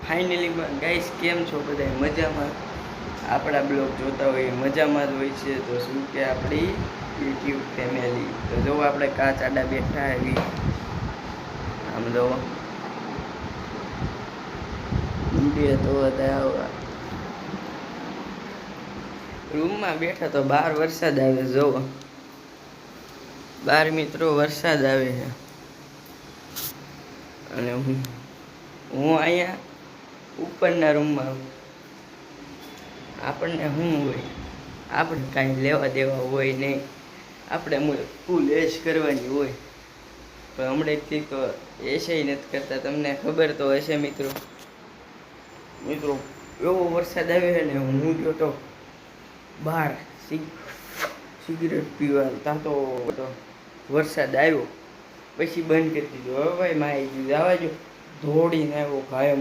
Finally guys કેમ છો બધા મજામાં? આપણા બ્લોગ જોતા હોય મજામાં જ હોય છે. તો શું કે આપણી યુટ્યુબ ફેમિલી તો જો આપણે કાચ આડા બેઠા આવી આમ જો તો રૂમમાં બેઠા તો બહાર વરસાદ આવે. જોવો બાર મિત્રો વરસાદ આવે છે અને હું અહીંયા ઉપરના રૂમમાં. આપણને શું હોય, આપણે કાંઈ લેવા દેવા હોય નહીં, આપણે ફૂલ એશ કરવાની હોય. પણ હમણાંથી તો એશે નથી કરતા. તમને ખબર તો હશે મિત્રો એવો વરસાદ આવે છે ને હું ગયો તો બહાર સિગરેટ પીવા, ત્યાં તો વરસાદ આવ્યો પછી બંધ કરી દીધું. હવે ભાઈ માં આવી ગયું, જવા જો દોડીને આવ્યો કાયમ.